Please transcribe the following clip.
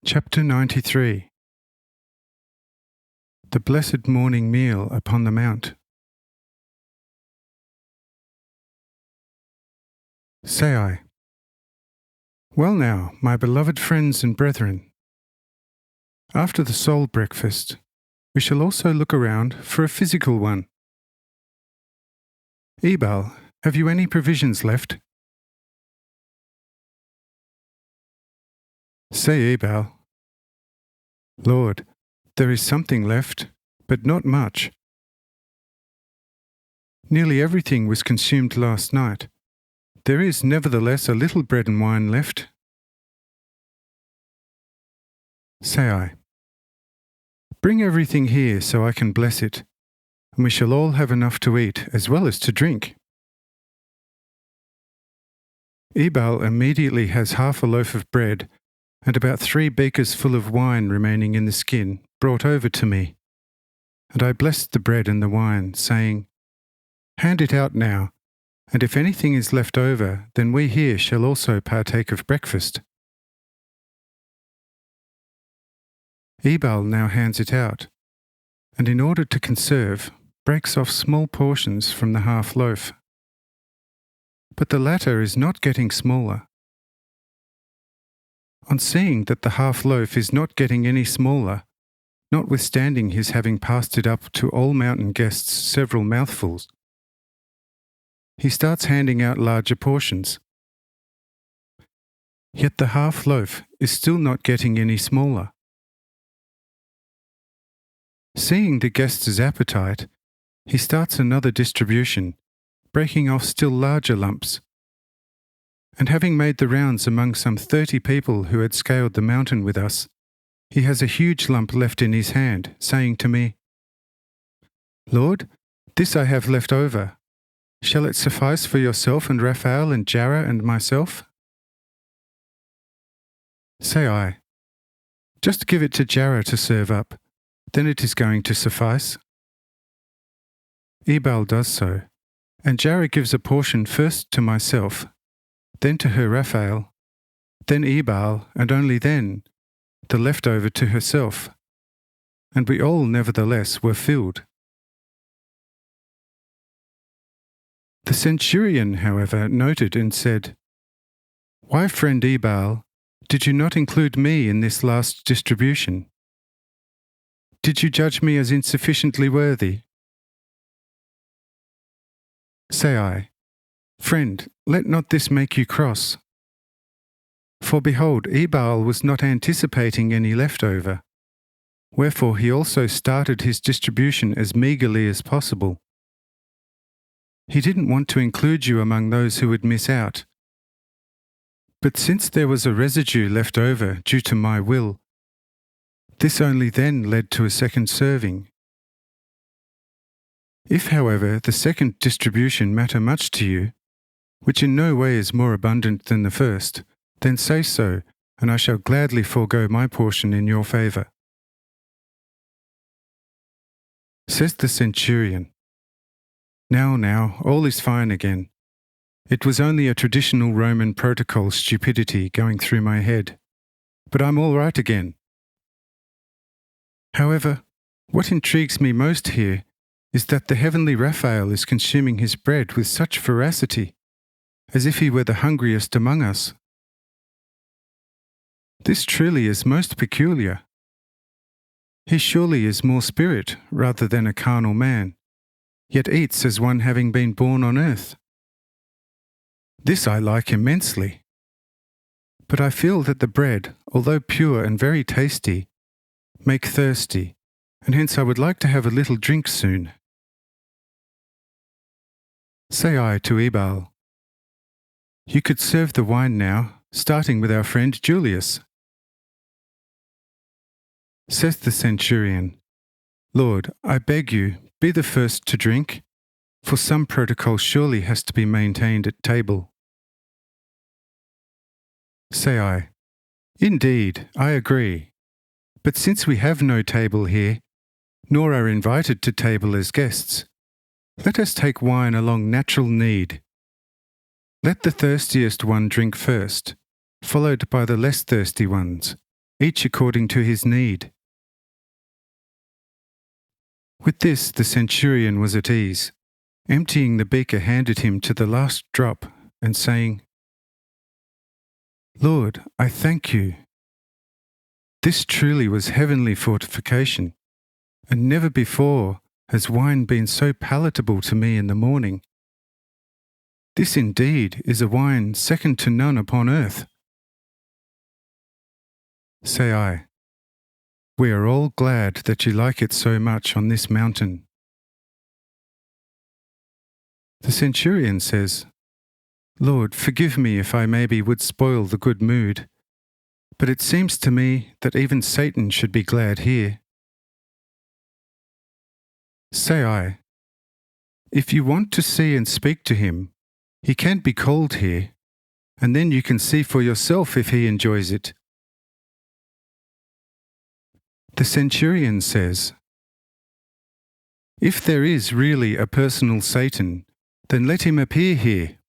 Chapter 93. The Blessed Morning Meal upon the Mount. Say I. Well now, my beloved friends and brethren, after the soul breakfast, we shall also look around for a physical one. Ebal, have you any provisions left? Say Ebal, Lord, there is something left, but not much. Nearly everything was consumed last night. There is nevertheless a little bread and wine left. Say I. Bring everything here so I can bless it, and we shall all have enough to eat as well as to drink. Ebal immediately has half a loaf of bread and about 3 beakers full of wine remaining in the skin brought over to me. And I blessed the bread and the wine, saying, Hand it out now, and if anything is left over, then we here shall also partake of breakfast. Ebal now hands it out, and in order to conserve, breaks off small portions from the half loaf. But the latter is not getting smaller. On seeing that the half loaf is not getting any smaller, notwithstanding his having passed it up to all mountain guests several mouthfuls, he starts handing out larger portions. Yet the half loaf is still not getting any smaller. Seeing the guests' appetite, he starts another distribution, breaking off still larger lumps. And having made the rounds among some 30 people who had scaled the mountain with us, he has a huge lump left in his hand, saying to me, Lord, this I have left over. Shall it suffice for yourself and Raphael and Jarrah and myself? Say I, just give it to Jarrah to serve up, then it is going to suffice. Ebal does so, and Jarrah gives a portion first to myself, then to her Raphael, then Ebal, and only then, the leftover to herself, and we all nevertheless were filled. The centurion, however, noted and said, Why, friend Ebal, did you not include me in this last distribution? Did you judge me as insufficiently worthy? Say I, Friend, let not this make you cross. For behold, Ebal was not anticipating any leftover, wherefore he also started his distribution as meagerly as possible. He didn't want to include you among those who would miss out. But since there was a residue left over due to my will, this only then led to a second serving. If, however, the second distribution matter much to you, which in no way is more abundant than the first, then say so, and I shall gladly forego my portion in your favour. Says the centurion, Now, all is fine again. It was only a traditional Roman protocol stupidity going through my head, but I'm all right again. However, what intrigues me most here is that the heavenly Raphael is consuming his bread with such voracity, as if he were the hungriest among us. This truly is most peculiar. He surely is more spirit rather than a carnal man, yet eats as one having been born on earth. This I like immensely. But I feel that the bread, although pure and very tasty, make thirsty, and hence I would like to have a little drink soon. Say I to Ebal, You could serve the wine now, starting with our friend Julius. Says the centurion, Lord, I beg you, be the first to drink, for some protocol surely has to be maintained at table. Say I, Indeed, I agree. But since we have no table here, nor are invited to table as guests, let us take wine along natural need. Let the thirstiest one drink first, followed by the less thirsty ones, each according to his need. With this, the centurion was at ease, emptying the beaker handed him to the last drop and saying, "Lord, I thank you. This truly was heavenly fortification, and never before has wine been so palatable to me in the morning. This indeed is a wine second to none upon earth." Say I, we are all glad that you like it so much on this mountain. The centurion says, "Lord, forgive me if I maybe would spoil the good mood, but it seems to me that even Satan should be glad here." Say I, if you want to see and speak to him, he can be called here, and then you can see for yourself if he enjoys it. The centurion says, "If there is really a personal Satan, then let him appear here